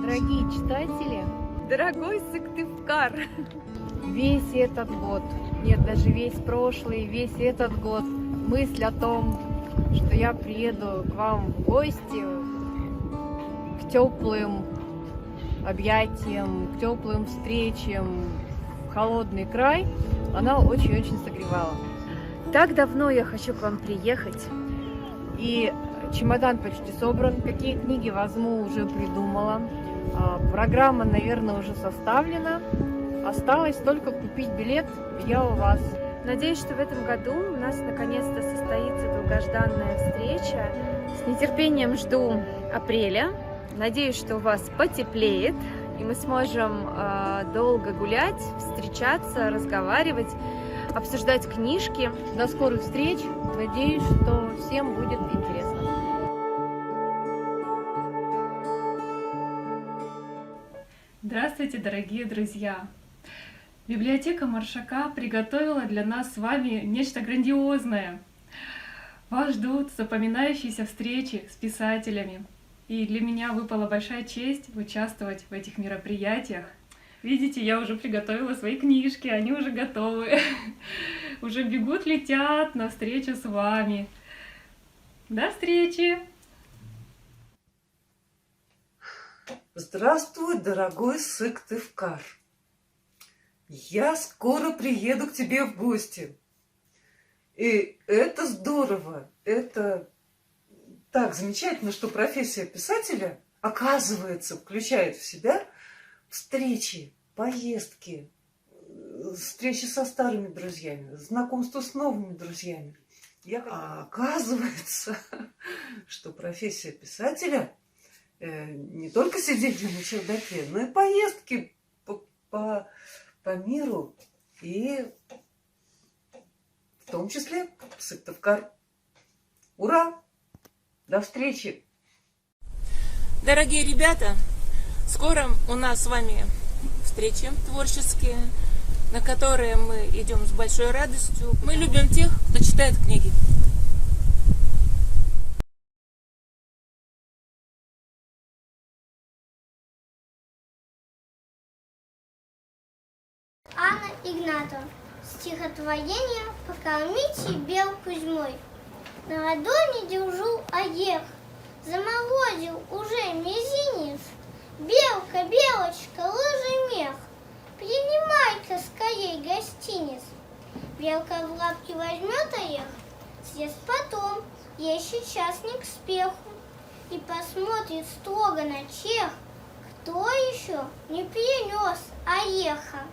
Дорогие читатели, Дорогой Сыктывкар, весь этот год, нет, даже весь прошлый, весь этот год, мысль о том, что я приеду к вам в гости, к теплым объятиям, к теплым встречам в холодный край, она очень-очень согревала. Так давно я хочу к вам приехать, и чемодан почти собран, какие книги возьму уже придумала, программа, наверное, уже составлена, осталось только купить билет, я у вас. надеюсь, что в этом году у нас наконец-то состоится долгожданная встреча. С нетерпением жду апреля. Надеюсь, что у вас потеплеет, и мы сможем долго гулять, встречаться, разговаривать, обсуждать книжки. До скорых встреч, надеюсь, что всем будет интересно. Здравствуйте, дорогие друзья! Библиотека Маршака приготовила для нас с вами нечто грандиозное. Вас ждут запоминающиеся встречи с писателями. И для меня выпала большая честь участвовать в этих мероприятиях. Видите, я уже приготовила свои книжки, они уже готовы. Уже бегут, летят на встречу с вами. До встречи! Здравствуй, дорогой Сыктывкар. Я скоро приеду к тебе в гости. И это здорово, это так замечательно, что профессия писателя, оказывается, включает в себя встречи, поездки, встречи со старыми друзьями, знакомство с новыми друзьями. А оказывается, что профессия писателя не только сидение на чердаке, но и поездки по миру, и в том числе в Сыктывкар. Ура! До встречи! Дорогие ребята, скоро у нас с вами встречи творческие, на которые мы идем с большой радостью. Мы любим тех, кто читает книги. Анна Игнатова. Стихотворение «Покормите белку зимой». На ладони держу орех, заморозил уже мизинец. Белка, белочка, лыжи мех, принимай-ка скорей гостиниц. Белка в лапки возьмет орех, съест потом, ей сейчас не к спеху. И посмотрит строго на тех, кто еще не перенес ореха.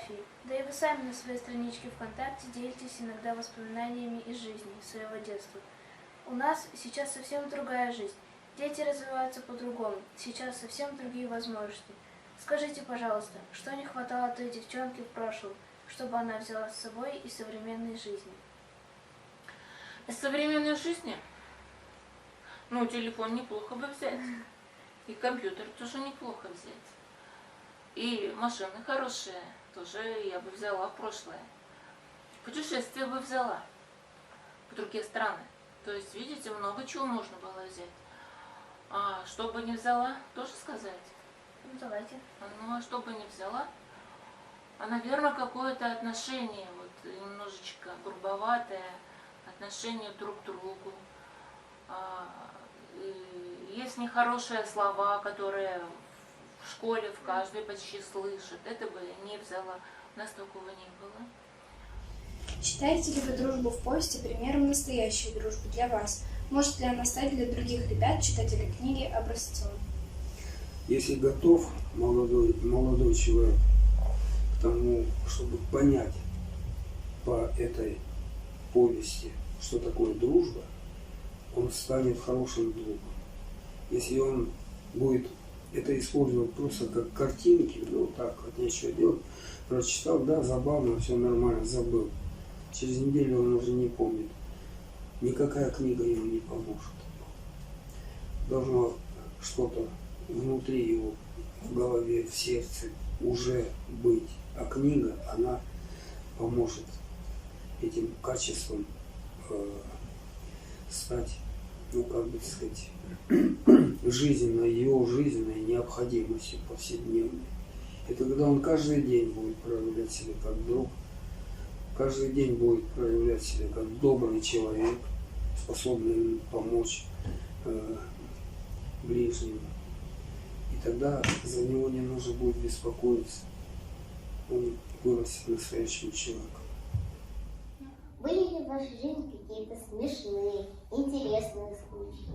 фотографии. Да и вы сами на своей страничке ВКонтакте делитесь иногда воспоминаниями из жизни, своего детства. У нас сейчас совсем другая жизнь. Дети развиваются по-другому. Сейчас совсем другие возможности. Скажите, пожалуйста, что не хватало той девчонке в прошлом, чтобы она взяла с собой из современной жизни? Из современной жизни? Ну, телефон неплохо бы взять. И компьютер тоже неплохо взять. И машины хорошие тоже я бы взяла в прошлое. Путешествие бы взяла в другие страны. То есть, видите, много чего можно было взять. А что бы не взяла, тоже сказать? Ну, давайте. Ну, а что бы не взяла? А, наверное, какое-то отношение, вот немножечко грубоватое, отношение друг к другу. Есть нехорошие слова, которые в школе в каждой почти слышат. Это бы я не взяла. У нас такого не было. Считаете ли вы дружбу в посте примером настоящей дружбы для вас? Может ли она стать для других ребят, читателей книги, образцом? Если готов молодой человек к тому, чтобы понять по этой повести, что такое дружба, он станет хорошим другом. Если он будет это использовать просто как картинки, ну так, от нечего делать, прочитал, да, забавно, все нормально, забыл. Через неделю он уже не помнит. Никакая книга ему не поможет. Должно что-то внутри его, в голове, в сердце уже быть. А книга, она поможет этим качествам стать, ну как бы сказать, жизненной, его жизненной необходимостью повседневной. И тогда он каждый день будет проявлять себя как друг, каждый день будет проявлять себя как добрый человек, способный помочь ближнему. И тогда за него не нужно будет беспокоиться. Он вырастет настоящим человеком. Были ли в вашей жизни какие-то смешные, интересные случаи?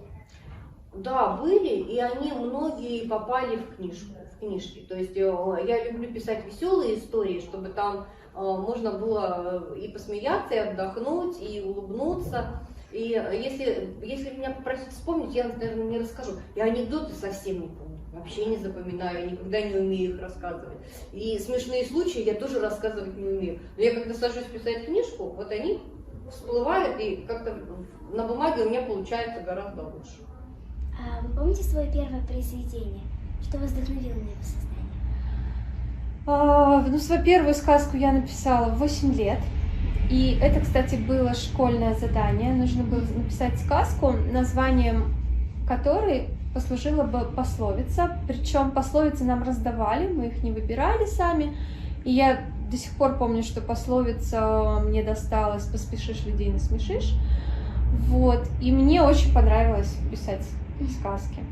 Да, были, и они многие попали в книжки. То есть я люблю писать веселые истории, чтобы там можно было и посмеяться, и отдохнуть, и улыбнуться. И если меня попросить вспомнить, я, наверное, не расскажу. Я анекдоты совсем не помню, вообще не запоминаю, никогда не умею их рассказывать. И смешные случаи я тоже рассказывать не умею. Но я когда сажусь писать книжку, вот они всплывают, и как-то на бумаге у меня получается гораздо лучше. А вы помните свое первое произведение? Что вас вдохновило на его создание? Свою первую сказку я написала в 8 лет. И это, кстати, было школьное задание. Нужно было написать сказку, названием которой послужила бы пословица. Причем пословицы нам раздавали, мы их не выбирали сами. И я до сих пор помню, что пословица мне досталась «Поспешишь, людей насмешишь». Вот. И мне очень понравилось писать сказки.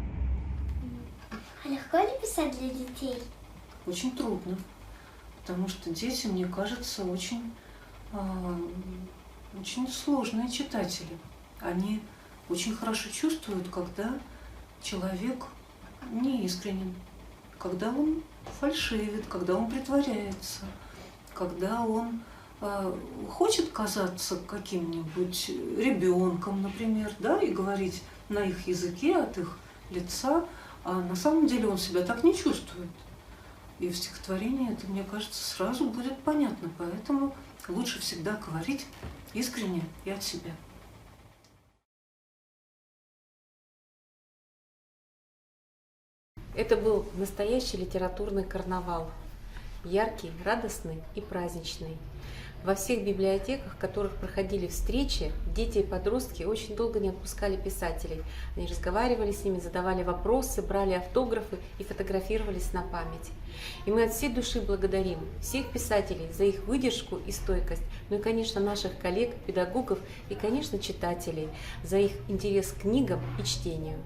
А легко ли писать для детей? Очень трудно, потому что дети, мне кажется, очень сложные читатели. Они очень хорошо чувствуют, когда человек неискренен, когда он фальшивит, когда он притворяется, когда он хочет казаться каким-нибудь ребенком, например, да, и говорить на их языке, от их лица, а на самом деле он себя так не чувствует. И в стихотворении это, мне кажется, сразу будет понятно, поэтому лучше всегда говорить искренне и от себя. Это был настоящий литературный карнавал, яркий, радостный и праздничный. Во всех библиотеках, в которых проходили встречи, дети и подростки очень долго не отпускали писателей. Они разговаривали с ними, задавали вопросы, брали автографы и фотографировались на память. И мы от всей души благодарим всех писателей за их выдержку и стойкость, ну и, конечно, наших коллег, педагогов и, конечно, читателей за их интерес к книгам и чтению.